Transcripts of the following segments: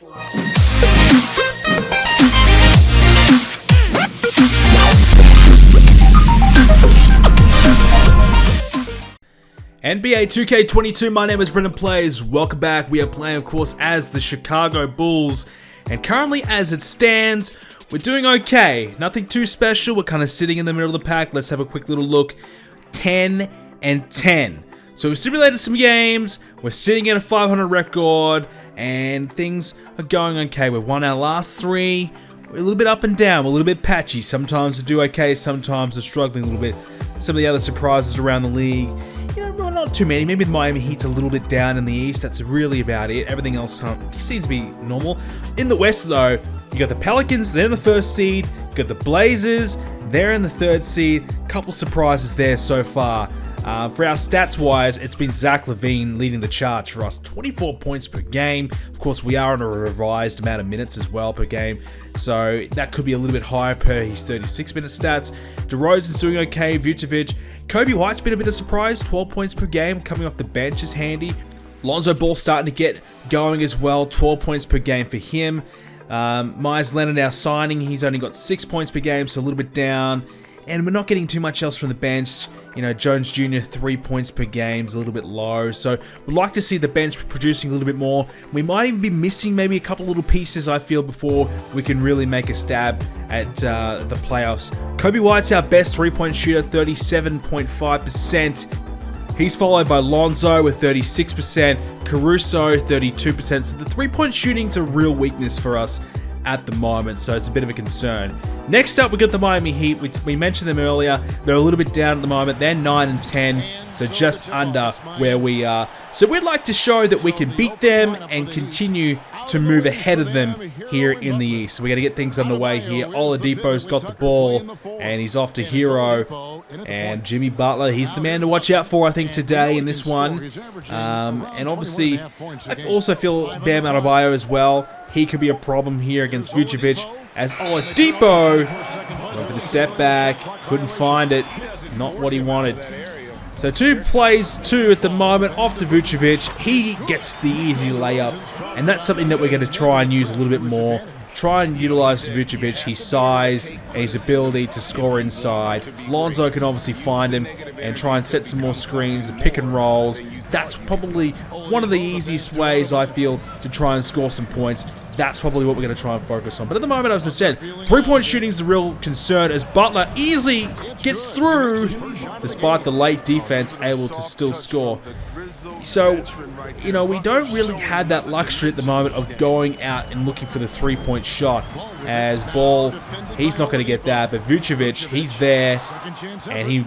NBA 2k22, my name is Brendan Plays. Welcome back. We are playing, of course, as the Chicago Bulls. And currently, as it stands, we're doing okay. Nothing too special. We're kind of sitting in the middle of the pack. Let's have a quick little look. 10-10. So we've simulated some games. We're sitting at a 500 record. And things are going okay. We've won our last 3. We're a little bit up and down. We're a little bit patchy. Sometimes we do okay. Sometimes we're struggling a little bit. Some of the other surprises around the league, you know, not too many. Maybe the Miami Heat's a little bit down in the East. That's really about it. Everything else seems to be normal. In the West, though, you got the Pelicans. They're in the 1st seed. You got the Blazers. They're in the 3rd seed. Couple surprises there so far. For our stats-wise, it's been Zach LaVine leading the charge for us. 24 points per game. Of course, we are on a revised amount of minutes as well per game. So that could be a little bit higher per his 36-minute stats. DeRozan's doing okay. Vucevic. Kobe White's been a bit of a surprise. 12 points per game. Coming off the bench is handy. Lonzo Ball starting to get going as well. 12 points per game for him. Myers Leonard, our signing, he's only got 6 points per game, so a little bit down. And we're not getting too much else from the bench. You know, Jones Jr., 3 points per game is a little bit low. So we'd like to see the bench producing a little bit more. We might even be missing maybe a couple little pieces, I feel, before we can really make a stab at the playoffs. Kobe White's our best three-point shooter, 37.5%. He's followed by Lonzo with 36%, Caruso 32%. So the three-point shooting's a real weakness for us at the moment, so it's a bit of a concern. Next up, we got the Miami Heat. We mentioned them earlier. They're a little bit down at the moment. They're 9-10, so just under where we are. So we'd like to show that we can beat them and continue to move ahead of them here in the East. So we're going to get things underway here. Oladipo's got the ball, and he's off to Hero. And Jimmy Butler, he's the man to watch out for, I think, today in this one. And obviously, I also feel Bam Adebayo as well. He could be a problem here against Vucevic, as Oladipo went for the step back, couldn't find it, not what he wanted. So 2 plays, 2 at the moment, off to Vucevic. He gets the easy layup, and that's something that we're going to try and use a little bit more. Try and utilize Vucevic, his size and his ability to score inside. Lonzo can obviously find him and try and set some more screens, pick and rolls. That's probably one of the easiest ways, I feel, to try and score some points. That's probably what we're going to try and focus on. But at the moment, as I said, three-point shooting is a real concern as Butler easily gets through, despite the late defense, able to still score. So, you know, we don't really have that luxury at the moment of going out and looking for the three-point shot. As Ball, he's not going to get that, but Vucevic, he's there, and he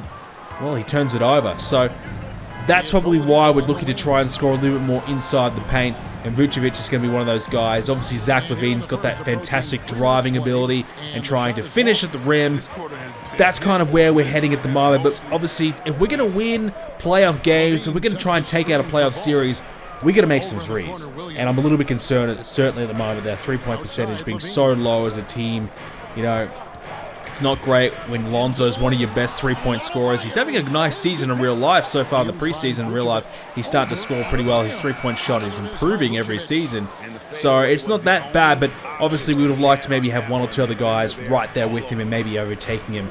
turns it over. So that's probably why we're looking to try and score a little bit more inside the paint. And Vucevic is going to be one of those guys. Obviously, Zach LaVine's got that fantastic driving ability and trying to finish at the rim. That's kind of where we're heading at the moment. But obviously, if we're going to win playoff games and we're going to try and take out a playoff series, we're going to make some threes. And I'm a little bit concerned, certainly at the moment, their three-point percentage being so low as a team. You know, it's not great when Lonzo's one of your best three-point scorers. He's having a nice season in real life so far in the preseason. In real life, he's starting to score pretty well. His three-point shot is improving every season. So it's not that bad, but obviously we would have liked to maybe have 1 or 2 other guys right there with him and maybe overtaking him.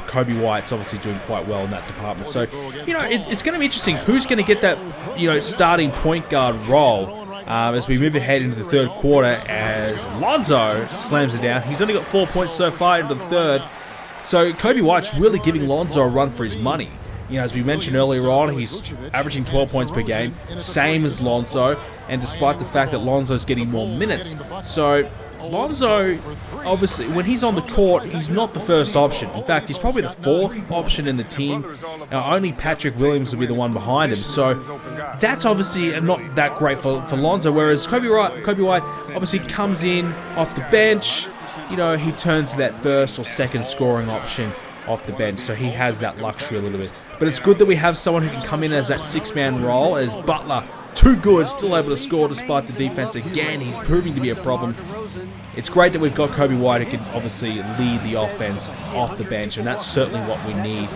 Kobe White's obviously doing quite well in that department. So, you know, it's going to be interesting who's going to get that, you know, starting point guard role. As we move ahead into the 3rd quarter, as Lonzo slams it down. He's only got 4 points so far into the 3rd. So Kobe White's really giving Lonzo a run for his money. You know, as we mentioned earlier on, he's averaging 12 points per game, same as Lonzo, and despite the fact that Lonzo's getting more minutes. So Lonzo, obviously, when he's on the court, he's not the first option. In fact, he's probably the 4th option in the team. Now, only Patrick Williams will be the one behind him. So that's obviously not that great for Lonzo. Whereas Kobe White obviously comes in off the bench. You know, he turns to that 1st or 2nd scoring option off the bench. So he has that luxury a little bit. But it's good that we have someone who can come in as that 6-man role, as Butler. Too good, still able to score despite the defense. Again, he's proving to be a problem. It's great that we've got Kobe White who can obviously lead the offense off the bench, and that's certainly what we need.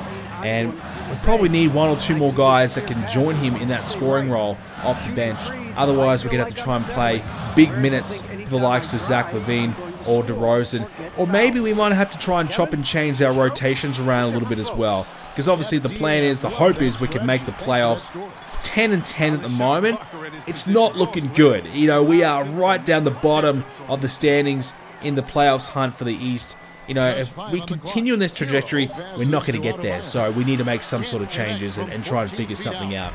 And we probably need 1 or 2 more guys that can join him in that scoring role off the bench. Otherwise, we're going to have to try and play big minutes for the likes of Zach LaVine or DeRozan. Or maybe we might have to try and chop and change our rotations around a little bit as well. Because obviously the plan is, the hope is we can make the playoffs. 10-10 at the moment. It's not looking good. You know, we are right down the bottom of the standings in the playoffs hunt for the East. You know, if we continue on this trajectory, we're not going to get there. So we need to make some sort of changes and try and figure something out.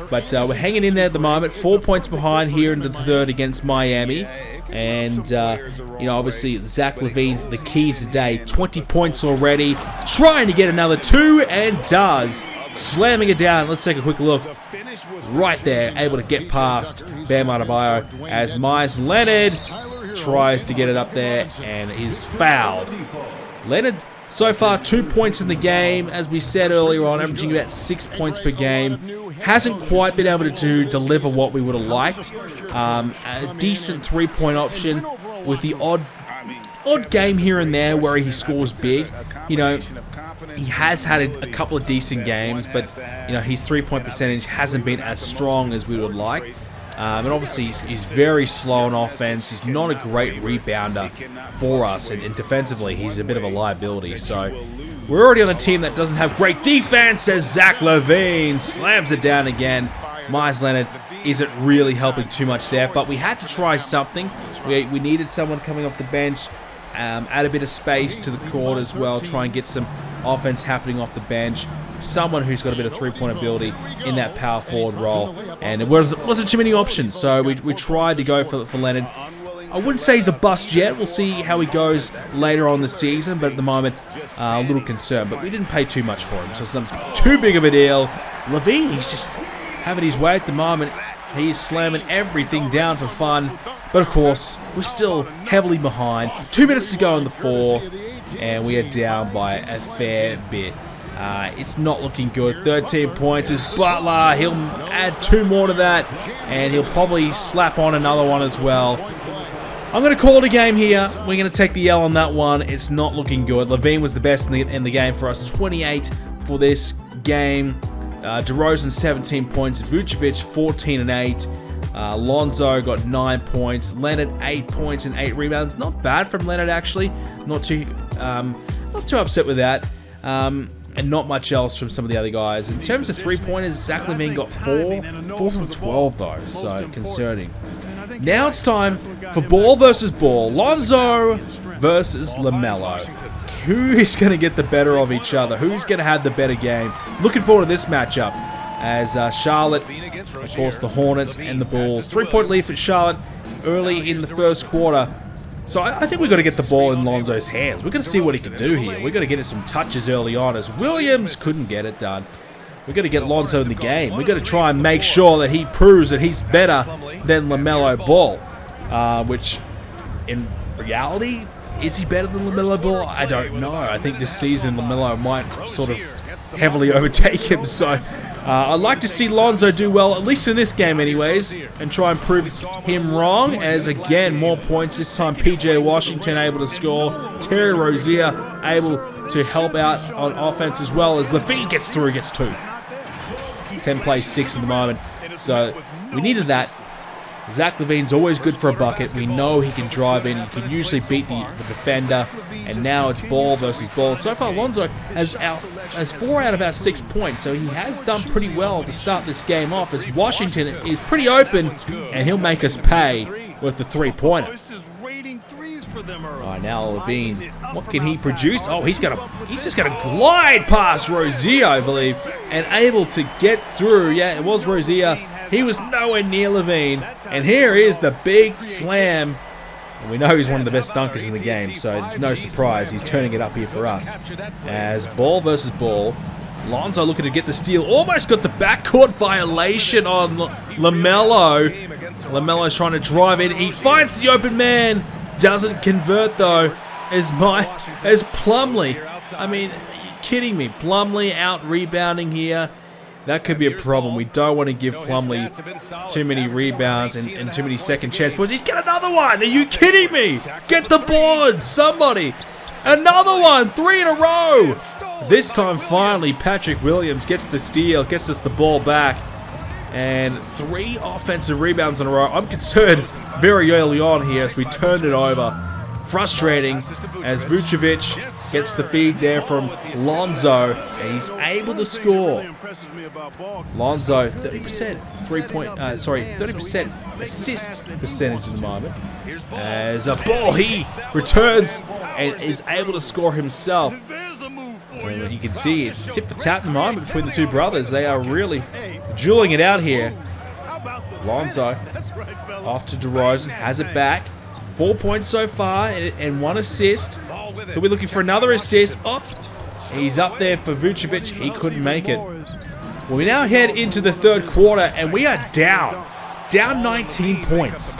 But we're hanging in there at the moment. 4 points behind here in the third against Miami. And, you know, obviously, Zach LaVine, the key today. 20 points already. Trying to get another 2 and does. Slamming it down. Let's take a quick look. Right there, able to get past Bam Adebayo as Myers Leonard tries to get it up there and is fouled. Leonard, so far 2 points in the game, as we said earlier on, averaging about 6 points per game. Hasn't quite been able to deliver what we would have liked. A decent three-point option with the odd game here and there where he scores big. You know, he has had a couple of decent games, but you know, his three-point percentage hasn't been as strong as we would like. And obviously, he's very slow on offense. He's not a great rebounder for us, and defensively, he's a bit of a liability. So we're already on a team that doesn't have great defense, as Zach LaVine slams it down again. Myers Leonard isn't really helping too much there, but we had to try something. We needed someone coming off the bench. Add a bit of space to the court as well, try and get some offense happening off the bench. Someone who's got a bit of three-point ability in that power forward role. And it wasn't too many options, so we tried to go for Leonard. I wouldn't say he's a bust yet. We'll see how he goes later on the season, but at the moment, a little concerned. But we didn't pay too much for him, so it's not too big of a deal. LaVine, he's just having his way at the moment. He's slamming everything down for fun. But of course, we're still heavily behind. 2 minutes to go in the fourth, and we are down by a fair bit. It's not looking good. 13 points is Butler. He'll add 2 more to that, and he'll probably slap on another one as well. I'm going to call it a game here. We're going to take the L on that one. It's not looking good. LaVine was the best in the game for us. 28 for this game. DeRozan 17 points. Vucevic 14 and 8. Lonzo got 9 points. Leonard 8 points and 8 rebounds. Not bad from Leonard, actually. Not too upset with that. And not much else from some of the other guys. In terms of three-pointers, Zach LaVine got 4 from 12 though, so concerning. Now it's time for ball versus ball. Lonzo versus LaMelo. Who is going to get the better of each other? Who's going to have the better game? Looking forward to this matchup. As Charlotte, of course, the Hornets and the Bulls. 3-point lead for Charlotte early in the first quarter. So I think we've got to get the ball in Lonzo's hands. We've got to see what he can do here. We've got to get him some touches early on, as Williams couldn't get it done. We've got to get Lonzo in the game. We've got to try and make sure that he proves that he's better than LaMelo Ball. Which, in reality, is he better than LaMelo Ball? I don't know. I think this season LaMelo might sort of heavily overtake him. So I'd like to see Lonzo do well, at least in this game anyways, and try and prove him wrong, as again, more points. This time PJ Washington able to score. Terry Rozier able to help out on offense, as well as LaVine gets through, gets 2. 10 plays 6 at the moment. So we needed that. Zach LaVine's always good for a bucket. We know he can drive in. He can usually beat the defender. And now it's ball versus ball. So far, Lonzo has 4 out of our 6 points. So he has done pretty well to start this game off, as Washington is pretty open, and he'll make us pay with the three-pointer. Alright, now LaVine, what can he produce? Oh, he's just gonna glide past Rozier, I believe, and able to get through. Yeah, it was Rozier. He was nowhere near LaVine, and here is the big slam. And we know he's one of the best dunkers in the game, so it's no surprise he's turning it up here for us. As ball versus ball, Lonzo looking to get the steal, almost got the backcourt violation on LaMelo. LaMelo's trying to drive in. He finds the open man, doesn't convert though. As Plumlee, I mean, are you kidding me? Plumlee out rebounding here. That could be a problem. We don't want to give Plumlee too many rebounds and too many second chance points. He's got another one. Are you kidding me? Get the boards, somebody. Another one. 3 in a row. This time, finally, Patrick Williams gets the steal, gets us the ball back. And 3 offensive rebounds in a row. I'm concerned very early on here as we turned it over. Frustrating as Vucevic gets the feed there from Lonzo, and he's able to score. Lonzo, 30% 30% assist percentage at the moment. As a ball, he returns and is able to score himself. And you can see it's tip for tap at the moment between the two brothers. They are really dueling it out here. Lonzo off to DeRozan, has it back. 4 points so far and 1 assist. He'll be looking for another assist. Oh, he's up there for Vucevic. He couldn't make it. Well, we now head into the third quarter and we are down 19 points.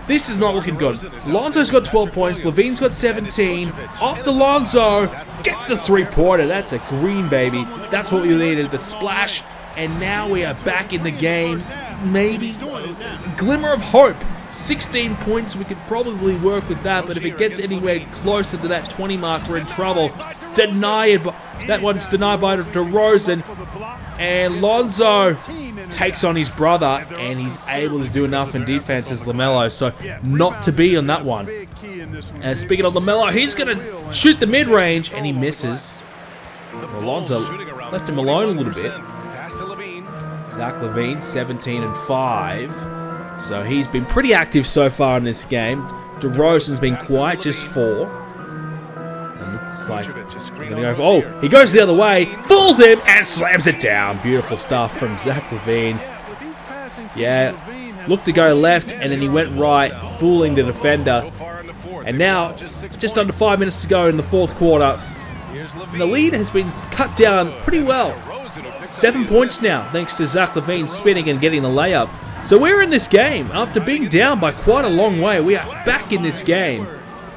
This is not looking good. Lonzo's got 12 points. Levine's got 17. Off to Lonzo. Gets the three-pointer. That's a green, baby. That's what we needed. The splash. And now we are back in the game. Maybe a glimmer of hope. 16 points. We could probably work with that. But if it gets anywhere closer to that 20 mark, we're in trouble. Denied. That one's denied by DeRozan. And Lonzo takes on his brother, and he's able to do enough in defense as LaMelo, so not to be on that one. And speaking of LaMelo, he's going to shoot the mid-range, and he misses. Well, Lonzo left him alone a little bit. Zach LaVine, 17 and 5. So he's been pretty active so far in this game. DeRozan's been quiet, just 4. It's like, oh, he goes the other way, fools him, and slams it down. Beautiful stuff from Zach LaVine. Yeah, looked to go left, and then he went right, fooling the defender. And now, just under 5 minutes to go in the fourth quarter, the lead has been cut down pretty well. 7 points now, thanks to Zach LaVine spinning and getting the layup. So we're in this game. After being down by quite a long way, we are back in this game.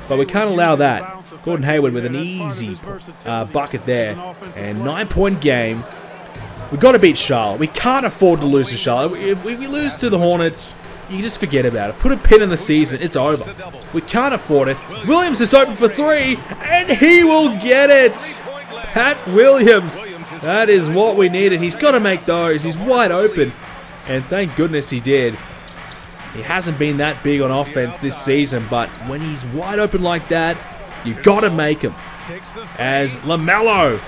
But we can't allow that. Gordon Hayward with an easy bucket there. And 9-point game. We've got to beat Charlotte. We can't afford to lose to Charlotte. If we lose to the Hornets, you just forget about it. Put a pin in the season. It's over. We can't afford it. Williams is open for 3, and he will get it. Pat Williams. That is what we needed. He's got to make those. He's wide open. And thank goodness he did. He hasn't been that big on offense this season, but when he's wide open like that, you've got to make him. As LaMelo,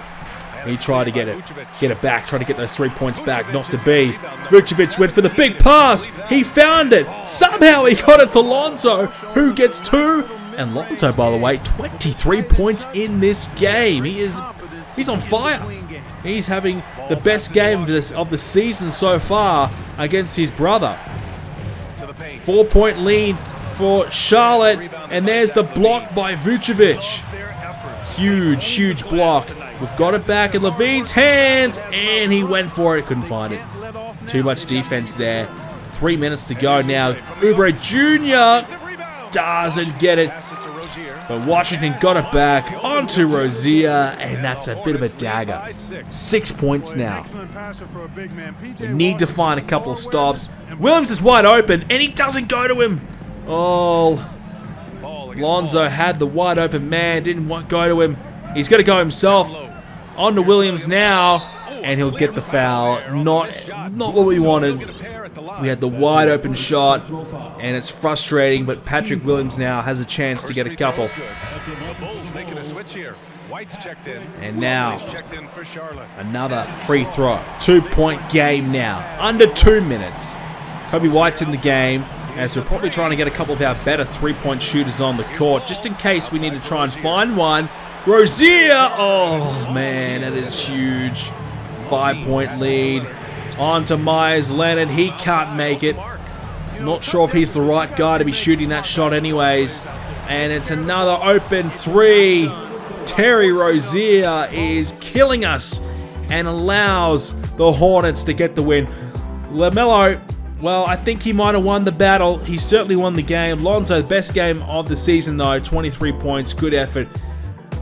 he tried to get it back, tried to get those 3 points back, not to be. Vucevic went for the big pass. He found it. Somehow he got it to Lonzo, who gets 2. And Lonzo, by the way, 23 points in this game. He's on fire. He's having the best game of the season so far against his brother. 4-point lead for Charlotte, and there's the block by Vucevic. Huge, huge block. We've got it back in Levine's hands, and he went for it, couldn't find it. Too much defense there. 3 minutes to go now. Oubre Jr. doesn't get it, but Washington got it back onto Rozier, and that's a bit of a dagger. 6 points now. We need to find a couple of stops. Williams is wide open, and he doesn't go to him. Oh, Lonzo had the wide open man, didn't go to him. He's going to go himself. On to Williams now, and he'll get the foul. Not what we wanted. We had the wide open shot, and it's frustrating, but Patrick Williams now has a chance to get a couple. And now, another free throw. 2-point game now. Under 2 minutes. Kobe White's in the game, as we're probably trying to get a couple of our better 3-point shooters on the court, just in case we need to try and find one. Rozier! Oh, man, that is huge. 5-point lead. On to Myers Leonard. He can't make it. Not sure if he's the right guy to be shooting that shot anyways. And it's another open 3. Terry Rozier is killing us and allows the Hornets to get the win. LaMelo, well, I think he might have won the battle. He certainly won the game. Lonzo, best game of the season though. 23 points. Good effort.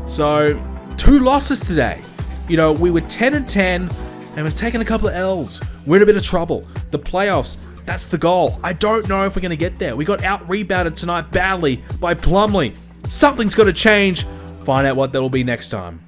So, 2 losses today. You know, we were 10 and 10. And we've taken a couple of L's. We're in a bit of trouble. The playoffs, that's the goal. I don't know if we're going to get there. We got out-rebounded tonight badly by Plumlee. Something's got to change. Find out what that'll be next time.